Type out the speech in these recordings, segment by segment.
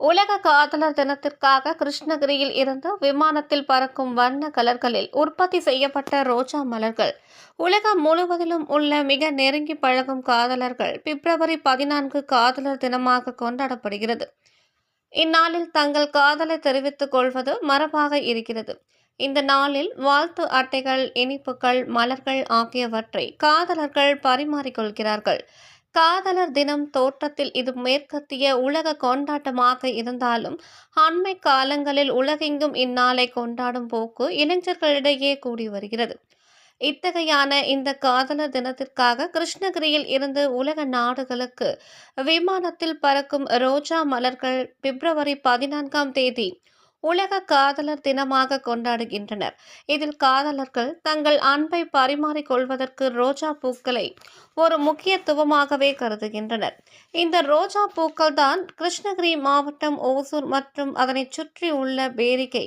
உலக காதலர் தினத்திற்காக கிருஷ்ணகிரியில் இருந்து விமானத்தில் பறக்கும் வண்ண கலர்களில் உற்பத்தி செய்யப்பட்ட ரோஜா மலர்கள் உலகம் முழுவதிலும் உள்ள மிக நெருங்கி பழகும் காதலர்கள் பிப்ரவரி 14 காதலர் தினமாக கொண்டாடப்படுகிறது. இந்நாளில் தங்கள் காதலை தெரிவித்துக் கொள்வது மரபாக இருக்கிறது. இந்த நாளில் வாழ்த்து அட்டைகள், இனிப்புகள், மலர்கள் ஆகியவற்றை காதலர்கள் பரிமாறிக்கொள்கிறார்கள். காதலர் தினம் தோற்றத்தில் இது மேற்கத்திய உலக கொண்டாட்டமாக இருந்தாலும் அண்மை காலங்களில் உலகெங்கும் இந்நாளை கொண்டாடும் போக்கு இளைஞர்களிடையே கூடி வருகிறது. இத்தகையான இந்த காதலர் தினத்திற்காக கிருஷ்ணகிரியில் இருந்து உலக நாடுகளுக்கு விமானத்தில் பறக்கும் ரோஜா மலர்கள் பிப்ரவரி 14ஆம் தேதி உலக காதலர் தினமாக கொண்டாடுகின்றனர். இதில் காதலர்கள் தங்கள் அன்பை பரிமாறிக் கொள்வதற்கு ரோஜா பூக்களை ஒரு முக்கியத்துவமாகவே கருதுகின்றனர். இந்த ரோஜா பூக்கள் தான் கிருஷ்ணகிரி மாவட்டம் ஓசூர் மற்றும் அதனை சுற்றி உள்ள பேரிகை,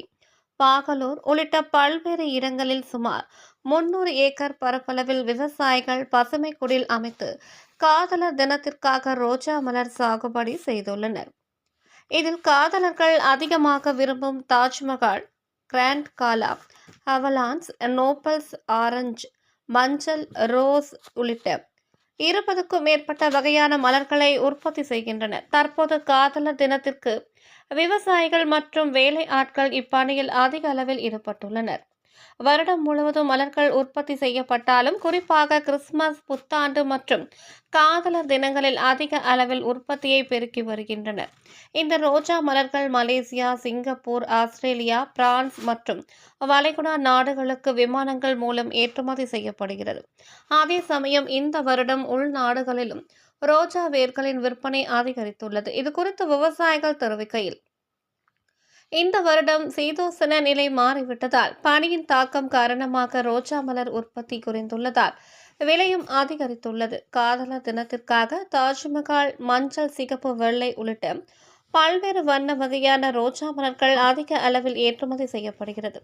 பாகலூர் உள்ளிட்ட பல்வேறு இடங்களில் சுமார் 300 ஏக்கர் பரப்பளவில் விவசாயிகள் பசுமை குடில் அமைத்து காதலர் தினத்திற்காக ரோஜா மலர் சாகுபடி செய்துள்ளனர். இதில் காதலர்கள் அதிகமாக விரும்பும் தாஜ்மஹால், கிராண்ட் காலா, அவலான்ஸ், நோபல்ஸ், ஆரஞ்சு, மஞ்சள், ரோஸ் உள்ளிட்ட 20க்கும் மேற்பட்ட வகையான மலர்களை உற்பத்தி செய்கின்றனர். தற்போது காதலர் தினத்திற்கு விவசாயிகள் மற்றும் வேலை ஆட்கள் இப்பணியில் அதிக அளவில் ஈடுபட்டுள்ளனர். வருடம் முழுவதும் மலர்கள் உற்பத்தி செய்யப்பட்டாலும் குறிப்பாக கிறிஸ்துமஸ், புத்தாண்டு மற்றும் காதலர் தினங்களில் அதிக அளவில் உற்பத்தியை பெருக்கி வருகின்றனர். இந்த ரோஜா மலர்கள் மலேசியா, சிங்கப்பூர், ஆஸ்திரேலியா, பிரான்ஸ் மற்றும் வளைகுடா நாடுகளுக்கு விமானங்கள் மூலம் ஏற்றுமதி செய்யப்படுகிறது. அதே சமயம் இந்த வருடம் உள்நாடுகளிலும் ரோஜா வேர்களின் விற்பனை அதிகரித்துள்ளது. இது குறித்து விவசாயிகள் தெரிவிக்கையில், இந்த வருடம் சீதோசன நிலை மாறிவிட்டதால் பனியின் தாக்கம் காரணமாக ரோஜா மலர் உற்பத்தி குறைந்துள்ளதால் விலையும் அதிகரித்துள்ளது. காதலர் தினத்திற்காக தாஜ்மஹால், மஞ்சள், சிகப்பு, வெள்ளை உள்ளிட்ட பல்வேறு வண்ண வகையான ரோஜா மலர்கள் அதிக அளவில் ஏற்றுமதி செய்யப்படுகிறது.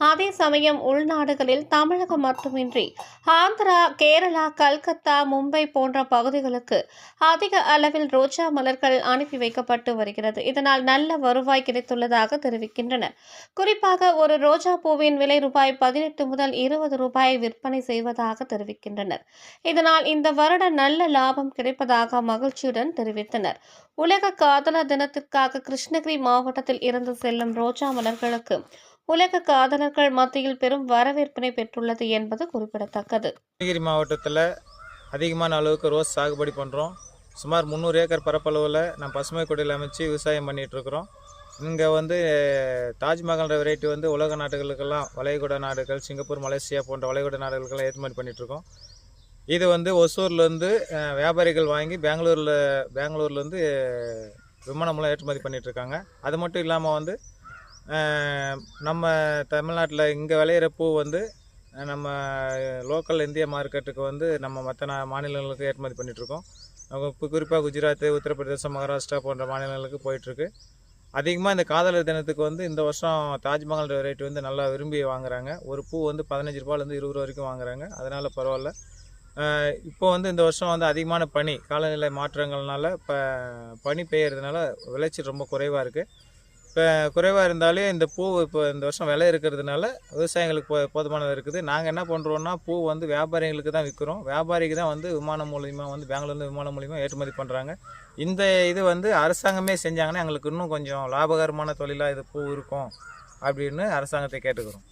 அதே சமயம் உள்நாடுகளில் தமிழகம் மட்டுமின்றி ஆந்திரா, கேரளா, கல்கத்தா, மும்பை போன்ற பகுதிகளுக்கு அதிக அளவில் ரோஜா மலர்கள் அனுப்பி வைக்கப்பட்டு வருகிறது. இதனால் நல்ல வருவாய் கிடைத்துள்ளதாக தெரிவிக்கின்றனர். குறிப்பாக ஒரு ரோஜா பூவின் விலை ரூபாய் 18 முதல் 20 ரூபாயை விற்பனை செய்வதாக தெரிவிக்கின்றனர். இதனால் இந்த வருட நல்ல லாபம் கிடைப்பதாக மகிழ்ச்சியுடன் தெரிவித்தனர். உலக காதலர் தினத்திற்காக கிருஷ்ணகிரி மாவட்டத்தில் இருந்து செல்லும் ரோஜா மலர்களுக்கு உலக காதலர்கள் மத்தியில் பெரும் வரவேற்பினை பெற்றுள்ளது என்பது குறிப்பிடத்தக்கது. கிருஷ்ணகிரி மாவட்டத்தில் அதிகமான அளவுக்கு ரோஸ் சாகுபடி பண்ணுறோம். சுமார் 300 ஏக்கர் பரப்பளவில் நம்ம பசுமை கொடியில் அமைச்சு விவசாயம் பண்ணிகிட்ருக்குறோம். இங்கே தாஜ்மஹால் வெரைட்டி உலக நாடுகளுக்கெல்லாம், வளைகுடா நாடுகள், சிங்கப்பூர், மலேசியா போன்ற வளைகுடா நாடுகளுக்கெல்லாம் ஏற்றுமதி பண்ணிகிட்ருக்கோம். இது ஒசூர்லேருந்து வியாபாரிகள் வாங்கி பெங்களூர்லேருந்து விமானம் மூலம் ஏற்றுமதி பண்ணிகிட்ருக்காங்க. அது மட்டும் இல்லாமல் நம்ம தமிழ்நாட்டில் இங்கே விளையிற பூ நம்ம லோக்கல் இந்திய மார்க்கெட்டுக்கு நம்ம மற்ற மாநிலங்களுக்கு ஏற்றுமதி பண்ணிகிட்ருக்கோம். குறிப்பாக குஜராத், உத்தரப்பிரதேசம், மகாராஷ்டிரா போன்ற மாநிலங்களுக்கு போயிட்டுருக்கு. அதிகமாக இந்த காதலர் தினத்துக்கு இந்த வருஷம் தாஜ்மஹால் வெரைட்டி நல்லா விரும்பி வாங்குறாங்க. ஒரு பூ 15 ரூபாயிலேருந்து 20 ரூபா வரைக்கும் வாங்குறாங்க. அதனால் பரவாயில்ல. இப்போ இந்த வருஷம் அதிகமான பனி, காலநிலை மாற்றங்கள்னால பனி பெய்யறதுனால விளைச்சல் ரொம்ப குறைவாக இருக்குது. இப்போ குறைவாக இருந்தாலே இந்த பூ இப்போ இந்த வருஷம் விலை இருக்கிறதுனால விவசாயிகளுக்கு போதுமானது இருக்குது. நாங்கள் என்ன பண்ணுறோன்னா, பூ வியாபாரிகளுக்கு தான் விற்கிறோம். வியாபாரிக்கு தான் விமானம் மூலிமா பெங்களூர்லேருந்து விமானம் மூலிமா ஏற்றுமதி பண்ணுறாங்க. இந்த இது அரசாங்கமே செஞ்சாங்கன்னா எங்களுக்கு இன்னும் கொஞ்சம் லாபகரமான தொழிலாக இது பூ இருக்கும் அப்படின்னு அரசாங்கத்தை கேட்டுக்கிறோம்.